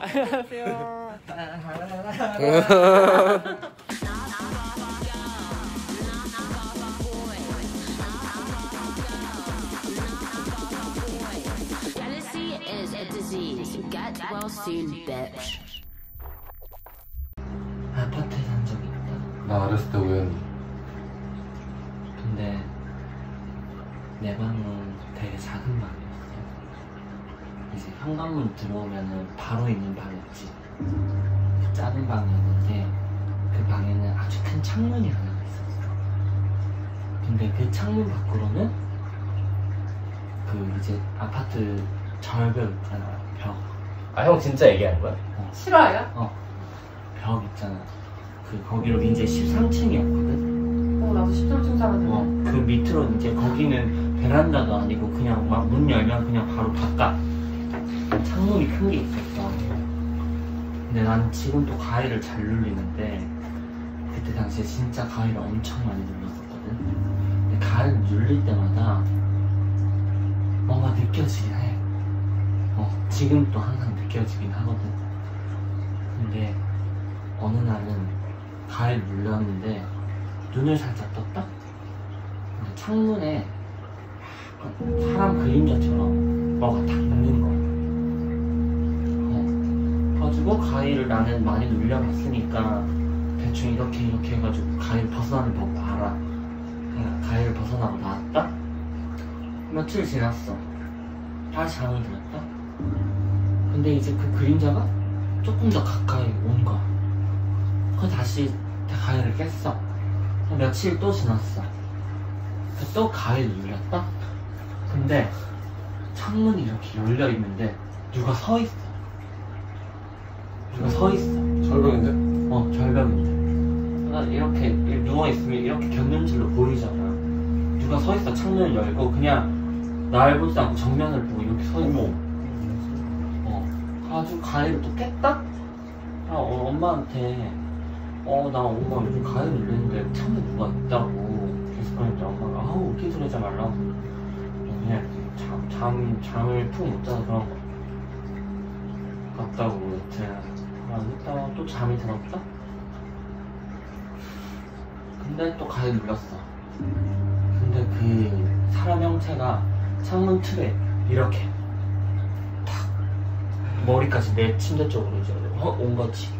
안녕하세요. Jealousy is a disease. Get well soon, bitch. 아파트에 산 적이 있다. 나 어렸을 때 우연히. 근데 내 방은 되게 작은 방이었어. 이제 현관문 들어오면은 바로 있는 방이었지. 그 작은 방이었는데 그 방에는 아주 큰 창문이 하나 있었어. 근데 그 창문 밖으로는 그 이제 아파트 절벽 있잖아. 벽. 아, 형 진짜 얘기하는 거야? 실화야? 벽 있잖아. 그 거기로 이제 13층이었거든. 나도 13층 살았는데. 그 밑으로 이제 거기는 베란다도 아니고 그냥 막 문 열면 그냥 바로 바깥 창문이 큰 게 있었어. 근데 난 지금 또 가위를 잘 눌리는데 그때 당시에 진짜 가위를 엄청 많이 눌렀었거든. 근데 가위를 눌릴 때마다 뭔가 느껴지긴 해. 지금 또 항상 느껴지긴 하거든. 근데 어느 날은 가위를 눌렸는데 눈을 살짝 떴다? 근데 창문에 약간 사람 그림자처럼 뭐가 딱 있는 거야. 그래가지고 가위를 나는 많이 눌려봤으니까 대충 이렇게 해가지고 가위를 벗어나는 법 알아. 그냥 가위를 벗어나고 나왔다? 며칠 지났어. 다시 잠을 들었다? 근데 이제 그 그림자가 조금 더 가까이 온 거야. 그래서 다시 가위를 깼어. 며칠 또 지났어. 또 가위를 눌렸다? 근데 창문이 이렇게 열려있는데 누가 서있어. 누가 서있어. 절벽인데? 절벽인데. 그러니까 이렇게 누워있으면 이렇게 곁눈질로 보이잖아. 누가 서있어. 창문을 열고 그냥 날 보지도 않고 정면을 보고 이렇게 서있어. 그래가지고 가위를 또 깼다? 엄마한테 나 엄마 요즘 가위 눌렸는데 창문에 누가 있다고 계속 그랬는데 엄마가 아우 웃긴 소리 하지 말라고. 그냥 잠을 푹 못 자서 그런 거 같다고. 여튼 이따가 또 잠이 들었다? 근데 또 가위 눌렸어. 근데 그 사람 형체가 창문 틀에 이렇게 탁 머리까지 내 침대 쪽으로 이제 온 거지.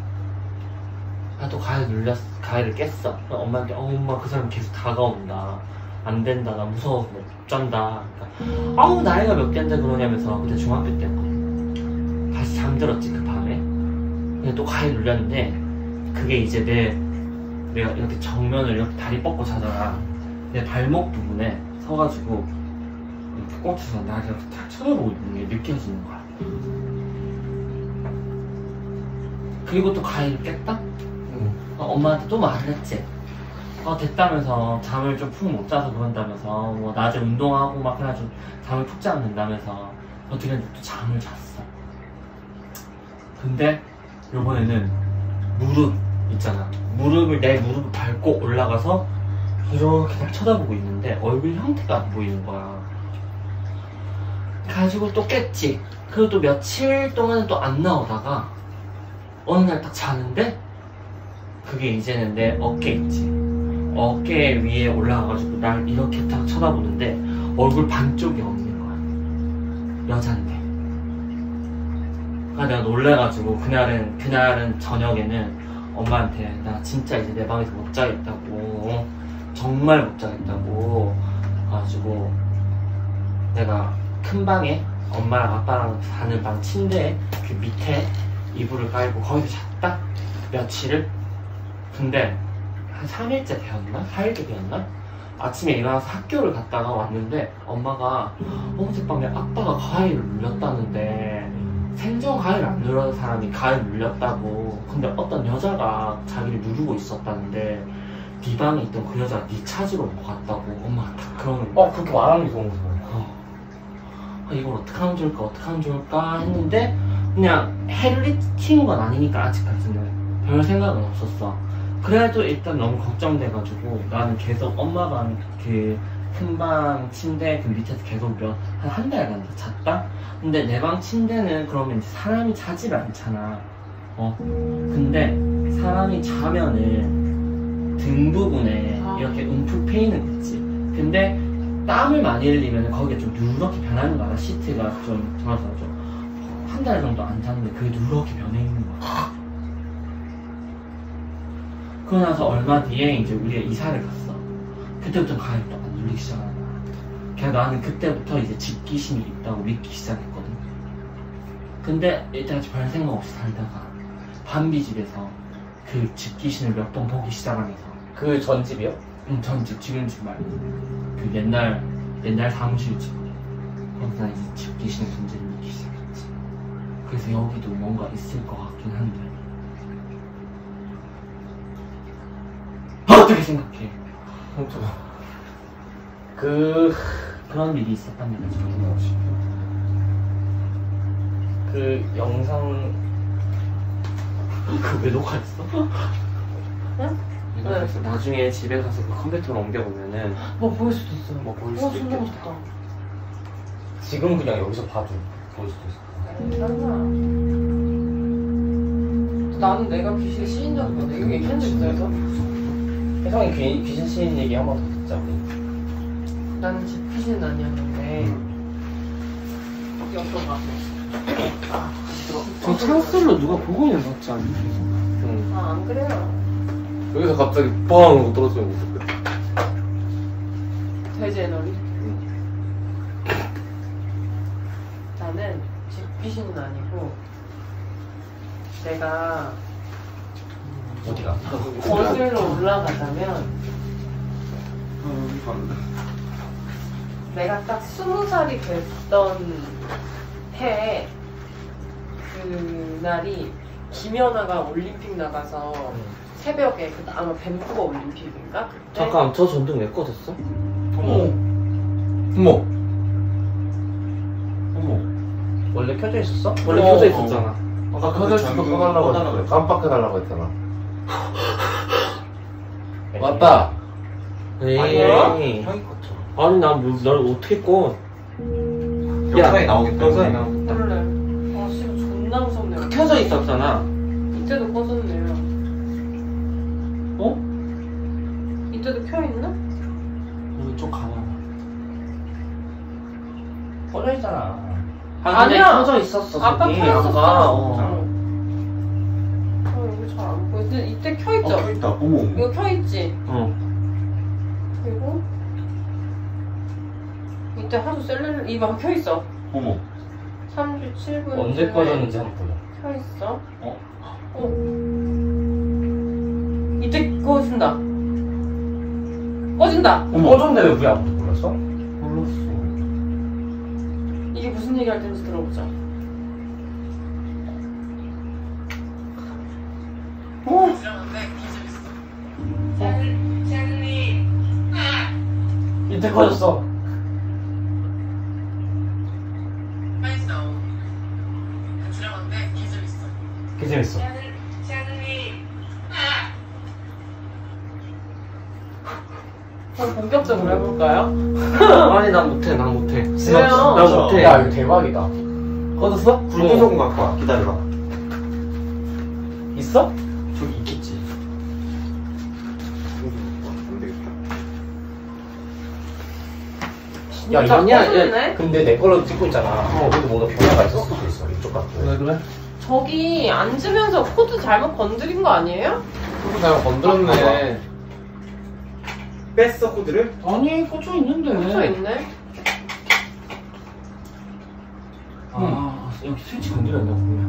또 가위를 깼어. 엄마한테 엄마 그 사람 계속 다가온다. 안 된다. 나 무서워서 못 잔다. 그러니까 아우 나이가 몇 갠데 그러냐면서. 그때 중학교 때였거든. 다시 잠들었지 그 밤에. 근데 또 가위 눌렸는데 그게 이제 내가 이렇게 정면을 이렇게 다리 뻗고 자잖아. 내 발목 부분에 서가지고 이렇게 꽂혀서 나를 이렇게 탁 쳐다보고 있는 게 느껴지는 거야. 그리고 또 가위를 깼다? 엄마한테 또 말을 했지. 됐다면서 잠을 좀 푹 못 자서 그런다면서 뭐 낮에 운동하고 막 해가지고 잠을 푹 자면 된다면서 어떻게 했는데 또 잠을 잤어. 근데 요번에는 무릎 있잖아. 내 무릎을 밟고 올라가서 이렇게 날 쳐다보고 있는데 얼굴 형태가 안 보이는 거야. 가지고 또 깼지. 그리고 또 며칠 동안은 또 안 나오다가 어느 날 딱 자는데 그게 이제는 내 어깨 있지. 어깨 위에 올라가가지고 날 이렇게 딱 쳐다보는데 얼굴 반쪽이 없는 거야. 여잔데. 그러니까 내가 놀래가지고 그날은 저녁에는 엄마한테 나 진짜 이제 내 방에서 못 자겠다고. 정말 못 자겠다고. 그래가지고 내가 큰 방에 엄마랑 아빠랑 자는 방 침대에 그 밑에 이불을 깔고 거기서 잤다? 며칠을? 근데 한 3일째 되었나? 4일째 되었나? 아침에 일어나서 학교를 갔다가 왔는데 엄마가 어젯밤에 아빠가 가위를 눌렸다는데 생전 가위를 안 누르는 사람이 가위를 눌렸다고. 근데 어떤 여자가 자기를 누르고 있었다는데 네 방에 있던 그 여자가 네 찾으러 온 것 같다고 엄마가 딱 그러는 거야. 그렇게 말하는 게 좋은 거야. 이걸 어떻게 하면 좋을까 했는데 그냥 해를 튀는 건 아니니까 아직까지는 별 생각은 없었어. 그래도 일단 너무 걱정돼가지고 나는 계속 엄마가 그 큰방 침대 그 밑에서 계속 한 달간 잤다? 근데 내 방 침대는 그러면 이제 사람이 자질 않잖아. 근데 사람이 자면은 등 부분에 이렇게 움푹 패이는 거 있지. 근데 땀을 많이 흘리면 거기가 좀 누렇게 변하는 거야. 시트가 좀 정확하게 좀 한 달 정도 안 잤는데 그게 누렇게 변해 있는 거야. 그러고 나서 얼마 뒤에 이제 우리가 이사를 갔어. 그때부터 가입이 또 안 눌리기 시작하는 거야. 그냥 나는 그때부터 이제 집 귀신이 있다고 믿기 시작했거든. 근데 이때까지 별 생각 없이 살다가 반비 집에서 그 집 귀신을 몇 번 보기 시작하면서 그 전 집이요? 응, 전 집, 지금 집 말고 그 옛날 사무실 집. 거기서 이제 집 귀신의 존재를 믿기 시작했지. 그래서 여기도 뭔가 있을 것 같긴 한데 어떻게 생각해? 그런 일이 있었답니다. 그 영상 그거 왜 녹화했어? 응? 그래서 나중에 집에 가서 그 컴퓨터로 옮겨보면은 뭐 보일 수도 있어. 뭐 보일 수도 진짜 있겠다. 멋있다. 지금 그냥 여기서 봐도 보일 수도 있어. 나는 내가 귀신 시인 적도 내가 얘기한 적 있어서 혜성이 귀신 시인 얘기 한 번 더 듣자 우리. 나는 집 귀신은 아니었는데 옆으로 가서 저 창술로 누가 보고 있는 것 같지 않니? 응. 안 그래요. 여기서 갑자기 뻥 하고 떨어지면 어떡해. 돼지 에너리. 나는 집 귀신은 아니고 내가 어디가? 거슬러 올라가자면 내가 딱 20살이 됐던 해에 그날이 김연아가 올림픽 나가서 새벽에 아마 밴쿠버 올림픽인가? 그때 잠깐, 저 전등 왜 꺼졌어? 어머. 원래 켜져 있었어? 원래 켜져 있었잖아. 아까 켜져 있어도 꺼달라고 했잖아. 깜빡해달라고 했잖아. 맞다. 아니야? 형이 껐죠. 아니, 날 어떻게 꺼? 영상에 나오겠다. 영상에 나오겠다. 원래 아 진짜 존나 무섭네요. 켜져 있었잖아. 이때도 꺼졌네요. 이때도 켜있나? 우리 좀 가봐봐. 꺼져 있잖아. 아니야. 켜져 있었어. 아까 저기. 켜있었어. 아까, 여기 잘 안 보여. 근데 이때 켜있죠? 켜있다. 어머. 이거 켜있지? 그리고 이때 하도 셀룰 이방 켜있어. 어머. 37분 언제 꺼졌는지 한번 보자. 켜있어. 이때 꺼진다. 꺼진다. 꺼졌는데 왜 우리 아무도 몰랐어? 몰랐어. 이게 무슨 얘기 할 텐지 들어보자. 이때 꺼졌어. 개 재밌어. 그럼 본격적으로 해볼까요? 아니, 난 못해. 왜요? 나 못해. 야, 이거 대박이다. 꺼졌어? 불 끄고 갖고 와. 기다려봐. 있어? 저기 있겠지. 야, 진짜 아니야. 꺼졌네? 근데 내 걸로 찍고 있잖아. 여기도 뭔가 변화가 있을 수도 있어. 이쪽 같고. 그래? 저기 앉으면서 코드 잘못 건드린 거 아니에요? 그거 내가 건드렸네. 뺐어, 코드를? 아니, 꽂혀 있는데. 꽂혀 있네. 여기 스위치 건드렸나 보면.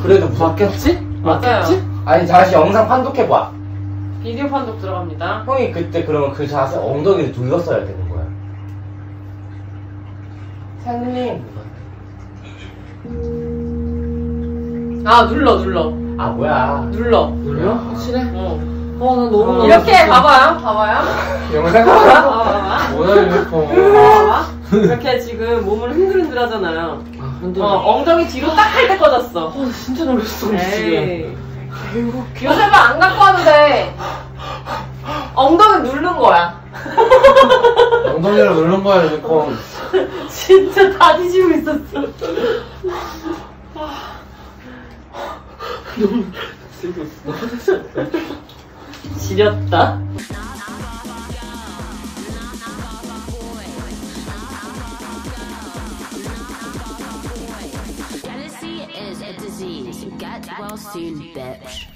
그래도 바뀌었지? 맞아요. 아니, 다시 영상 판독해봐. 비디오 판독 들어갑니다. 형이 그때 그러면 그 자세 엉덩이를 눌렀어야 되는 거야. 사장님. 눌러. 아, 뭐야. 눌러. 눌려? 확실해? 어. 나 너무 이렇게 봐봐요. 영상 봐봐. 뭐야, 이거. 봐봐. 이렇게 지금 몸을 흔들흔들 하잖아요. 흔들어. 엉덩이 뒤로 딱 할 때 꺼졌어. 진짜 놀랐어, 지금. 에이. 요새는 안 갖고 와도 돼. 엉덩이 누른 거야. 엉덩이를 누른 거야, 조금. 진짜 다 뒤지고 있었어. 너무 지렸다. Jealousy is a disease. Get well soon, bitch.